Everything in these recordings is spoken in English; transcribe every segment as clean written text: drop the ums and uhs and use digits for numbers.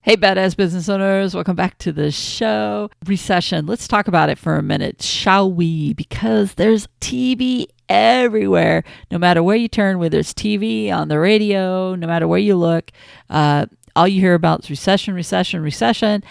Hey, badass business owners, welcome back to the show. Recession, let's talk about it for a minute, shall we? Because there's TV everywhere, no matter where you turn, whether it's TV, on the radio, no matter where you look, all you hear about is recession, recession, recession.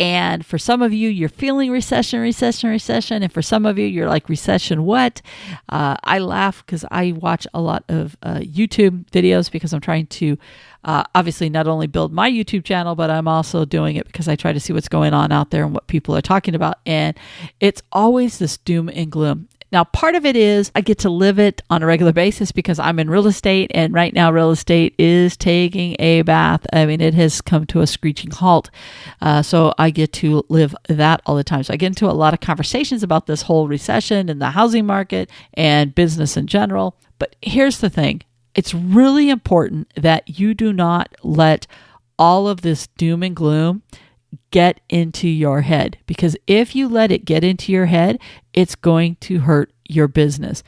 And for some of you, you're feeling recession, recession, recession. And for some of you, you're like, recession what? I laugh because I watch a lot of YouTube videos because I'm trying to obviously not only build my YouTube channel, but I'm also doing it because I try to see what's going on out there and what people are talking about. And it's always this doom and gloom. Now, part of it is I get to live it on a regular basis because I'm in real estate, and right now real estate is taking a bath. I mean, it has come to a screeching halt. So I get to live that all the time. So I get into a lot of conversations about this whole recession and the housing market and business in general. But here's the thing. It's really important that you do not let all of this doom and gloom get into your head, because if you let it get into your head, it's going to hurt your business.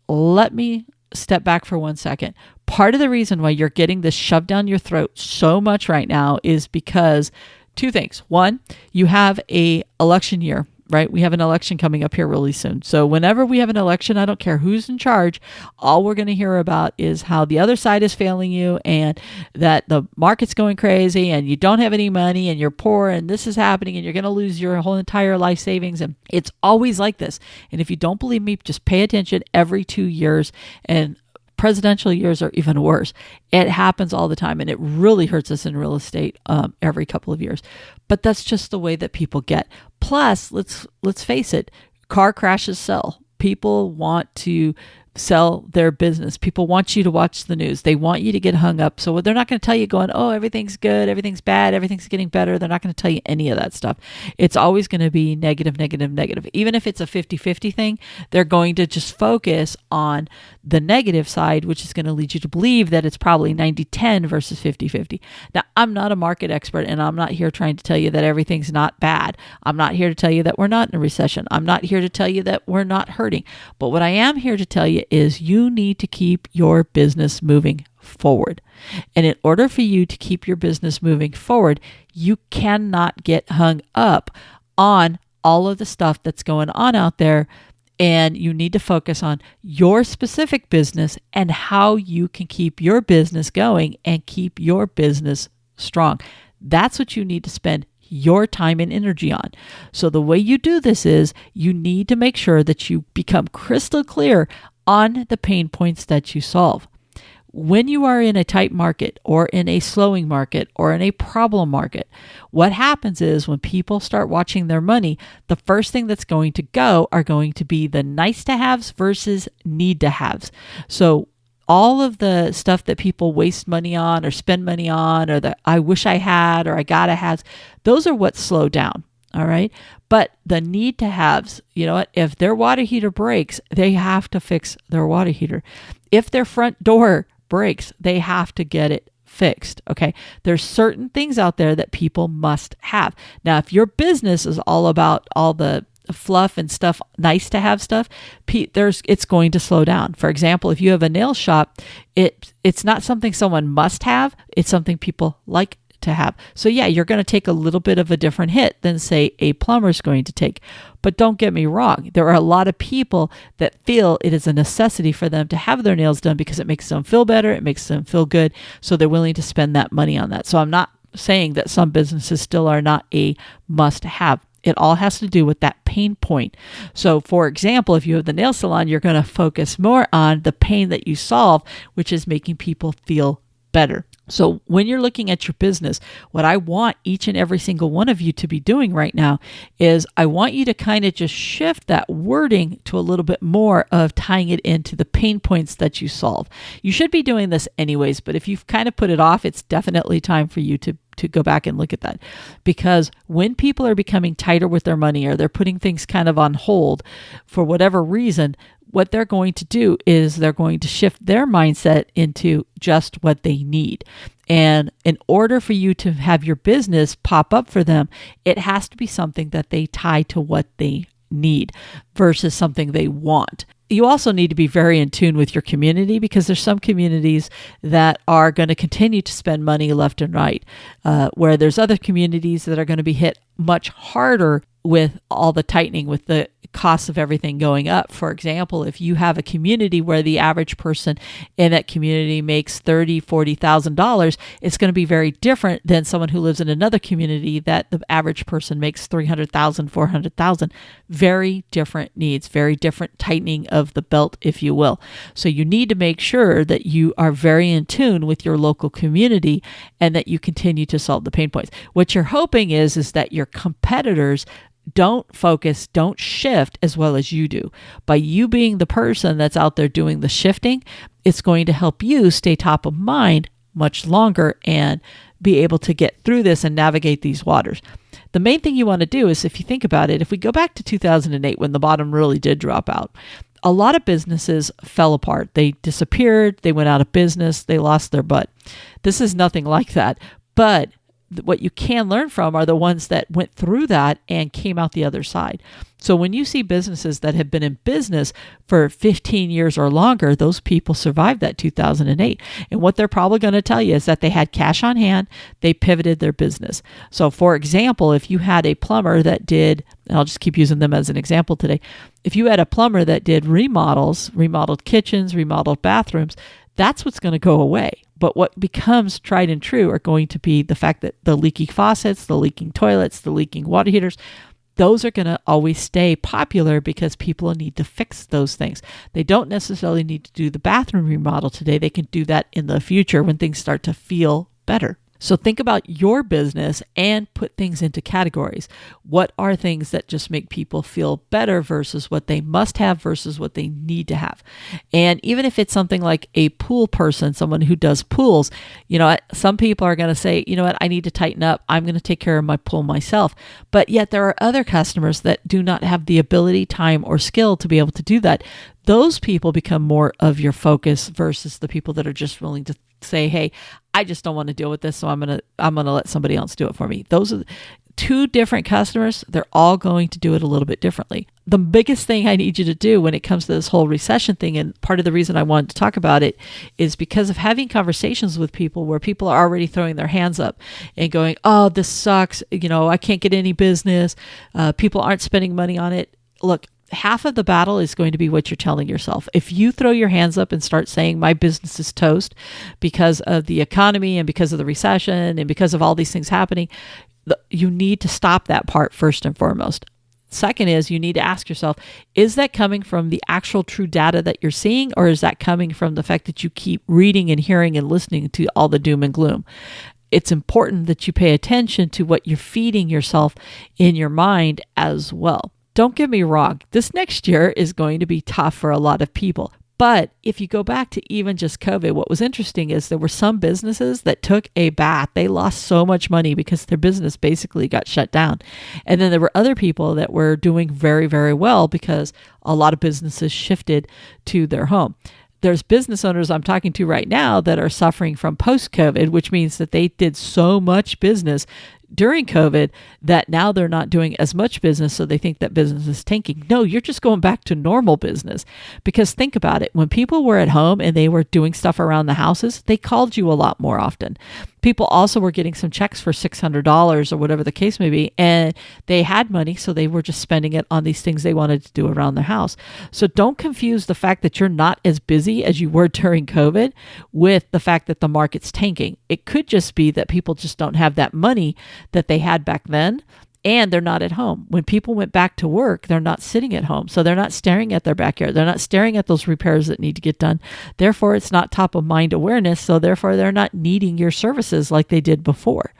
Let me step back for 1 second. Part of the reason why you're getting this shoved down your throat so much right now is because two things. One, you have an election year, right? We have an election coming up here really soon. So whenever we have an election, I don't care who's in charge, all we're going to hear about is how the other side is failing you and that the market's going crazy and you don't have any money and you're poor and this is happening and you're going to lose your whole entire life savings. And it's always like this. And if you don't believe me, just pay attention every 2 years, and presidential years are even worse. It happens all the time, and it really hurts us in real estate every couple of years. But that's just the way that people get. Plus, let's face it, car crashes sell. People want to sell their business. People want you to watch the news. They want you to get hung up. So they're not going to tell you going, oh, everything's good, everything's bad, everything's getting better. They're not going to tell you any of that stuff. It's always going to be negative, negative, negative. Even if it's a 50-50 thing, they're going to just focus on the negative side, which is going to lead you to believe that it's probably 90-10 versus 50-50. Now, I'm not a market expert, and I'm not here trying to tell you that everything's not bad. I'm not here to tell you that we're not in a recession. I'm not here to tell you that we're not hurting. But what I am here to tell you is you need to keep your business moving forward. And in order for you to keep your business moving forward, you cannot get hung up on all of the stuff that's going on out there. And you need to focus on your specific business and how you can keep your business going and keep your business strong. That's what you need to spend your time and energy on. So the way you do this is you need to make sure that you become crystal clear on the pain points that you solve. When you are in a tight market or in a slowing market or in a problem market, what happens is when people start watching their money, the first thing that's going to go are going to be the nice to haves versus need to haves. So all of the stuff that people waste money on or spend money on, or that I wish I had or I gotta have, those are what slow down. All right. But the need to haves, you know what? If their water heater breaks, they have to fix their water heater. If their front door breaks, they have to get it fixed. Okay. There's certain things out there that people must have. Now, if your business is all about all the fluff and stuff, nice to have stuff, it's going to slow down. For example, if you have a nail shop, it's not something someone must have. It's something people like to have. So yeah, you're going to take a little bit of a different hit than say a plumber's going to take. But don't get me wrong. There are a lot of people that feel it is a necessity for them to have their nails done because it makes them feel better. It makes them feel good. So they're willing to spend that money on that. So I'm not saying that some businesses still are not a must have. It all has to do with that pain point. So for example, if you have the nail salon, you're going to focus more on the pain that you solve, which is making people feel better. So when you're looking at your business, what I want each and every single one of you to be doing right now is I want you to kind of just shift that wording to a little bit more of tying it into the pain points that you solve. You should be doing this anyways, but if you've kind of put it off, it's definitely time for you to go back and look at that. Because when people are becoming tighter with their money or they're putting things kind of on hold for whatever reason, what they're going to do is they're going to shift their mindset into just what they need. And in order for you to have your business pop up for them, it has to be something that they tie to what they need versus something they want. You also need to be very in tune with your community, because there's some communities that are going to continue to spend money left and right, where there's other communities that are going to be hit much harder with all the tightening, with the cost of everything going up. For example, if you have a community where the average person in that community makes $30,000, $40,000, it's going to be very different than someone who lives in another community that the average person makes $300,000, $400,000. Very different needs, very different tightening of the belt, if you will. So you need to make sure that you are very in tune with your local community and that you continue to solve the pain points. What you're hoping is that your competitors don't focus, don't shift as well as you do. By you being the person that's out there doing the shifting, it's going to help you stay top of mind much longer and be able to get through this and navigate these waters. The main thing you want to do is, if you think about it, if we go back to 2008 when the bottom really did drop out, a lot of businesses fell apart. They disappeared, they went out of business, they lost their butt. This is nothing like that, but what you can learn from are the ones that went through that and came out the other side. So when you see businesses that have been in business for 15 years or longer, those people survived that 2008. And what they're probably going to tell you is that they had cash on hand, they pivoted their business. So for example, if you had a plumber that did, and I'll just keep using them as an example today, if you had a plumber that did remodels, remodeled kitchens, remodeled bathrooms, that's what's going to go away. But what becomes tried and true are going to be the fact that the leaky faucets, the leaking toilets, the leaking water heaters, those are going to always stay popular because people need to fix those things. They don't necessarily need to do the bathroom remodel today. They can do that in the future when things start to feel better. So think about your business and put things into categories. What are things that just make people feel better versus what they must have versus what they need to have? And even if it's something like a pool person, someone who does pools, some people are going to say, you know what, I need to tighten up. I'm going to take care of my pool myself. But yet there are other customers that do not have the ability, time, or skill to be able to do that. Those people become more of your focus versus the people that are just willing to say, hey, I just don't want to deal with this, so I'm gonna let somebody else do it for me. Those are two different customers. They're all going to do it a little bit differently. The biggest thing I need you to do when it comes to this whole recession thing, and part of the reason I wanted to talk about it, is because of having conversations with people where people are already throwing their hands up and going, oh, this sucks. I can't get any business. People aren't spending money on it. Look, half of the battle is going to be what you're telling yourself. If you throw your hands up and start saying my business is toast because of the economy and because of the recession and because of all these things happening, you need to stop that part first and foremost. Second is you need to ask yourself, is that coming from the actual true data that you're seeing, or is that coming from the fact that you keep reading and hearing and listening to all the doom and gloom? It's important that you pay attention to what you're feeding yourself in your mind as well. Don't get me wrong, this next year is going to be tough for a lot of people. But if you go back to even just COVID, what was interesting is there were some businesses that took a bath. They lost so much money because their business basically got shut down. And then there were other people that were doing very, very well because a lot of businesses shifted to their home. There's business owners I'm talking to right now that are suffering from post-COVID, which means that they did so much business during COVID that now they're not doing as much business, so they think that business is tanking. No, you're just going back to normal business. Because think about it, when people were at home and they were doing stuff around the houses, they called you a lot more often. People also were getting some checks for $600 or whatever the case may be, and they had money, so they were just spending it on these things they wanted to do around their house. So don't confuse the fact that you're not as busy as you were during COVID with the fact that the market's tanking. It could just be that people just don't have that money that they had back then, and they're not at home. When people went back to work, they're not sitting at home. So they're not staring at their backyard. They're not staring at those repairs that need to get done. Therefore, it's not top of mind awareness. So therefore, they're not needing your services like they did before.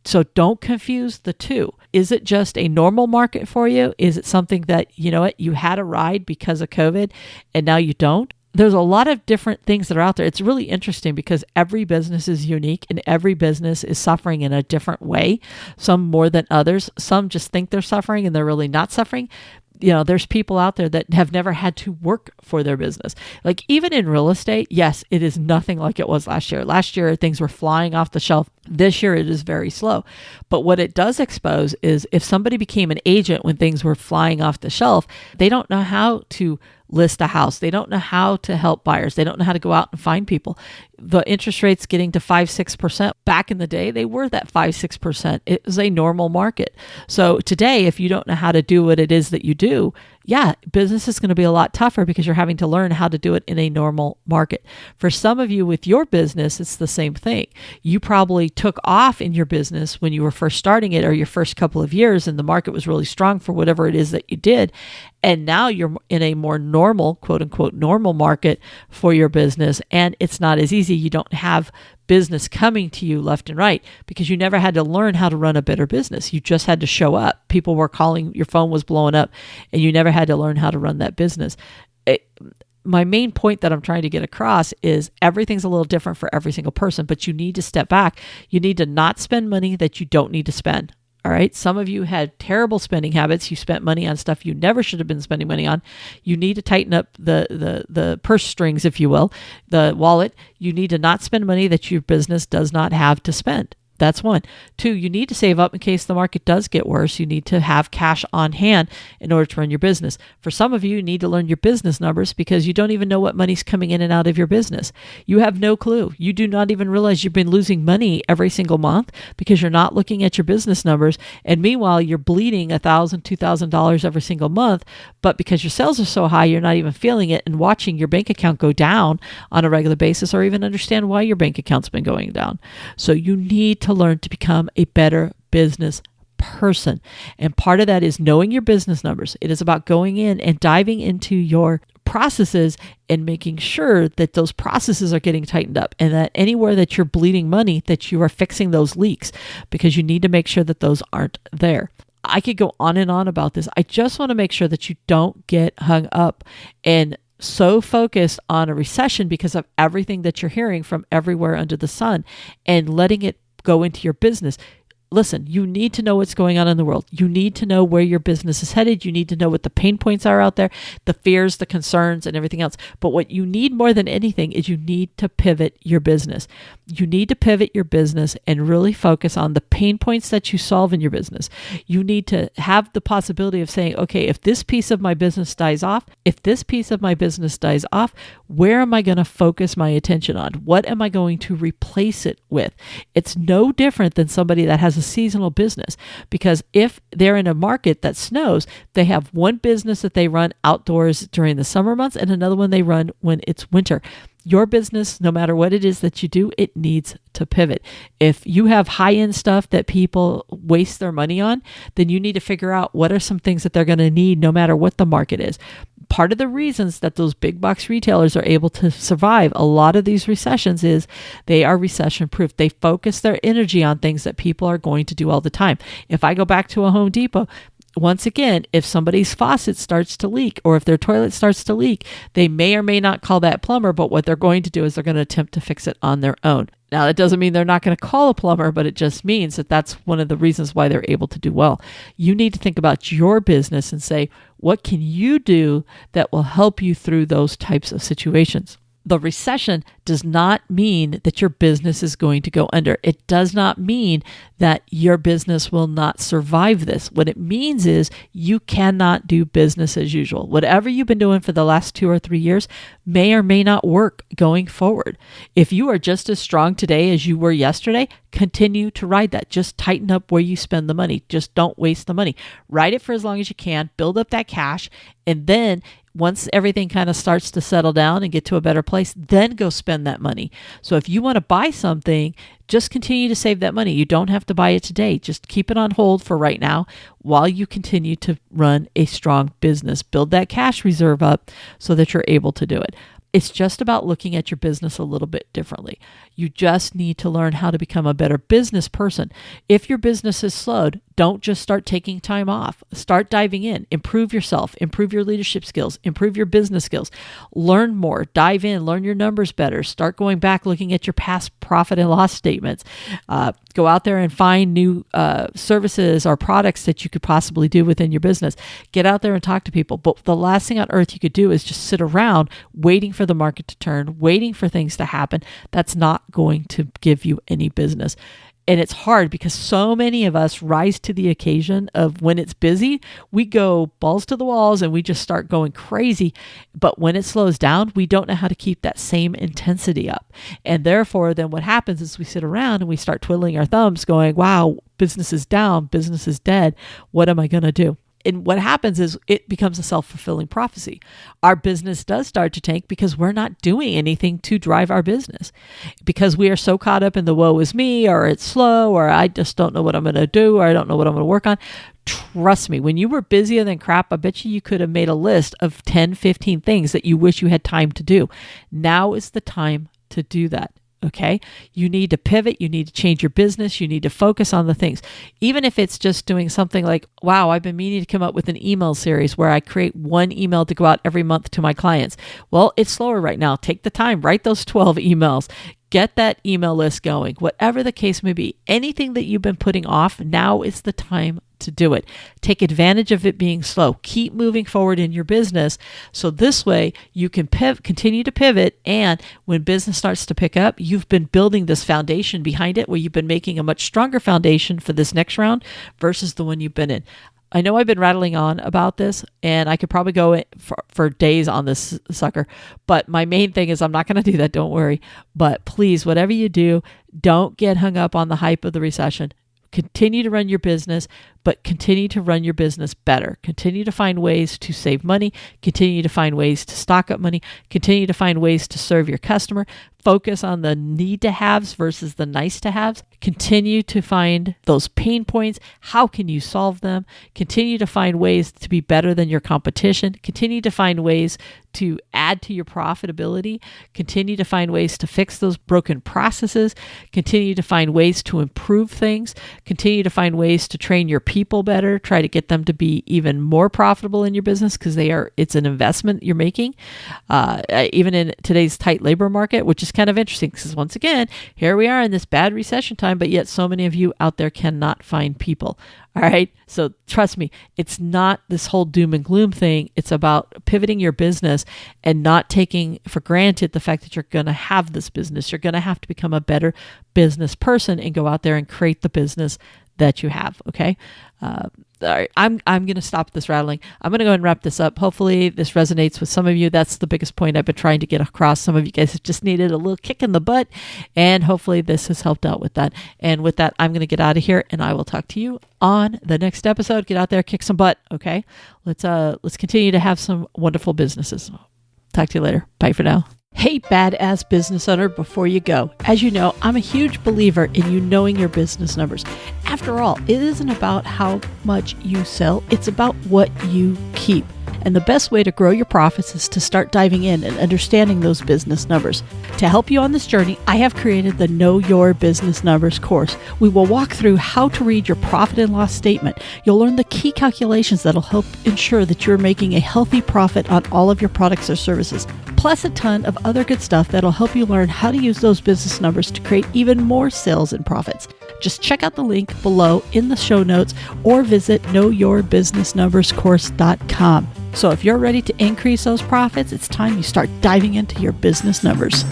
So don't confuse the two. Is it just a normal market for you? Is it something that, you had a ride because of COVID and now you don't? There's a lot of different things that are out there. It's really interesting because every business is unique and every business is suffering in a different way, some more than others. Some just think they're suffering and they're really not suffering. There's people out there that have never had to work for their business. Like even in real estate, yes, it is nothing like it was last year. Last year, things were flying off the shelf. This year, it is very slow. But what it does expose is if somebody became an agent when things were flying off the shelf, they don't know how to list a house. They don't know how to help buyers. They don't know how to go out and find people. The interest rates getting to 5-6%. Back in the day, they were that 5-6%. It was a normal market. So today, if you don't know how to do what it is that you do, yeah, business is going to be a lot tougher because you're having to learn how to do it in a normal market. For some of you with your business, it's the same thing. You probably took off in your business when you were first starting it or your first couple of years and the market was really strong for whatever it is that you did. And now you're in a more normal, quote unquote, normal market for your business. And it's not as easy. You don't have business coming to you left and right because you never had to learn how to run a better business. You just had to show up. People were calling, your phone was blowing up, and you never had to learn how to run that business. My main point that I'm trying to get across is everything's a little different for every single person, but you need to step back. You need to not spend money that you don't need to spend. All right. Some of you had terrible spending habits. You spent money on stuff you never should have been spending money on. You need to tighten up the purse strings, if you will, the wallet. You need to not spend money that your business does not have to spend. That's one. Two, you need to save up in case the market does get worse. You need to have cash on hand in order to run your business. For some of you, you need to learn your business numbers because you don't even know what money's coming in and out of your business. You have no clue. You do not even realize you've been losing money every single month because you're not looking at your business numbers. And meanwhile, you're bleeding $1,000, $2,000 every single month. But because your sales are so high, you're not even feeling it and watching your bank account go down on a regular basis or even understand why your bank account's been going down. So you need to learn to become a better business person. And part of that is knowing your business numbers. It is about going in and diving into your processes and making sure that those processes are getting tightened up and that anywhere that you're bleeding money, that you are fixing those leaks because you need to make sure that those aren't there. I could go on and on about this. I just want to make sure that you don't get hung up and so focused on a recession because of everything that you're hearing from everywhere under the sun and letting it go into your business. Listen, you need to know what's going on in the world. You need to know where your business is headed. You need to know what the pain points are out there, the fears, the concerns, and everything else. But what you need more than anything is you need to pivot your business. You need to pivot your business and really focus on the pain points that you solve in your business. You need to have the possibility of saying, okay, if this piece of my business dies off, where am I going to focus my attention on? What am I going to replace it with? It's no different than somebody that has a seasonal business because if they're in a market that snows, they have one business that they run outdoors during the summer months and another one they run when it's winter. Your business, no matter what it is that you do, it needs to pivot. If you have high-end stuff that people waste their money on, then you need to figure out what are some things that they're going to need no matter what the market is. Part of the reasons that those big box retailers are able to survive a lot of these recessions is they are recession proof. They focus their energy on things that people are going to do all the time. If I go back to a Home Depot, once again, if somebody's faucet starts to leak or if their toilet starts to leak, they may or may not call that plumber, but what they're going to do is they're going to attempt to fix it on their own. Now, that doesn't mean they're not going to call a plumber, but it just means that that's one of the reasons why they're able to do well. You need to think about your business and say, what can you do that will help you through those types of situations? The recession does not mean that your business is going to go under. It does not mean that your business will not survive this. What it means is you cannot do business as usual. Whatever you've been doing for the last 2 or 3 years may or may not work going forward. If you are just as strong today as you were yesterday, continue to ride that. Just tighten up where you spend the money. Just don't waste the money. Ride it for as long as you can. Build up that cash. And then once everything kind of starts to settle down and get to a better place, then go spend that money. So if you want to buy something, just continue to save that money. You don't have to buy it today. Just keep it on hold for right now while you continue to run a strong business. Build that cash reserve up so that you're able to do it. It's just about looking at your business a little bit differently. You just need to learn how to become a better business person. If your business is slowed, don't just start taking time off. Start diving in. Improve yourself. Improve your leadership skills. Improve your business skills. Learn more. Dive in. Learn your numbers better. Start going back, looking at your past profit and loss statements. Go out there and find new services or products that you could possibly do within your business. Get out there and talk to people. But the last thing on earth you could do is just sit around waiting for the market to turn, waiting for things to happen. That's not going to give you any business. And it's hard because so many of us rise to the occasion of when it's busy, we go balls to the walls and we just start going crazy. But when it slows down, we don't know how to keep that same intensity up. And therefore, then what happens is we sit around and we start twiddling our thumbs going, wow, business is down, business is dead. What am I going to do? And what happens is it becomes a self-fulfilling prophecy. Our business does start to tank because we're not doing anything to drive our business, because we are so caught up in the woe is me, or it's slow, or I just don't know what I'm going to do, or I don't know what I'm going to work on. Trust me, when you were busier than crap, I bet you could have made a list of 10, 15 things that you wish you had time to do. Now is the time to do that. Okay. You need to pivot. You need to change your business. You need to focus on the things. Even if it's just doing something like, wow, I've been meaning to come up with an email series where I create one email to go out every month to my clients. Well, it's slower right now. Take the time, write those 12 emails. Get that email list going. Whatever the case may be, anything that you've been putting off, now is the time to do it. Take advantage of it being slow. Keep moving forward in your business. So this way you can continue to pivot. And when business starts to pick up, you've been building this foundation behind it where you've been making a much stronger foundation for this next round versus the one you've been in. I know I've been rattling on about this, and I could probably go for days on this sucker, but my main thing is I'm not going to do that. Don't worry. But please, whatever you do, don't get hung up on the hype of the recession. Continue to run your business, but continue to run your business better. Continue to find ways to save money. Continue to find ways to stock up money. Continue to find ways to serve your customer. Focus on the need to haves versus the nice to haves. Continue to find those pain points. How can you solve them? Continue to find ways to be better than your competition. Continue to find ways to add to your profitability. Continue to find ways to fix those broken processes. Continue to find ways to improve things. Continue to find ways to train your people better. Try to get them to be even more profitable in your business because it's an investment you're making. Even in today's tight labor market, which is kind of interesting because once again, here we are in this bad recession time, but yet so many of you out there cannot find people. All right. So trust me, it's not this whole doom and gloom thing. It's about pivoting your business and not taking for granted the fact that you're going to have this business. You're going to have to become a better business person and go out there and create the business that you have. Okay. All right, I'm going to stop this rattling. I'm going to go and wrap this up. Hopefully this resonates with some of you. That's the biggest point I've been trying to get across. Some of you guys have just needed a little kick in the butt, and hopefully this has helped out with that. And with that, I'm going to get out of here, and I will talk to you on the next episode. Get out there, kick some butt. Okay. Let's continue to have some wonderful businesses. Talk to you later. Bye for now. Hey, badass business owner, before you go, as you know, I'm a huge believer in you knowing your business numbers. After all, it isn't about how much you sell, it's about what you keep. And the best way to grow your profits is to start diving in and understanding those business numbers. To help you on this journey, I have created the Know Your Business Numbers course. We will walk through how to read your profit and loss statement. You'll learn the key calculations that'll help ensure that you're making a healthy profit on all of your products or services, plus a ton of other good stuff that'll help you learn how to use those business numbers to create even more sales and profits. Just check out the link below in the show notes or visit knowyourbusinessnumberscourse.com. So if you're ready to increase those profits, it's time you start diving into your business numbers.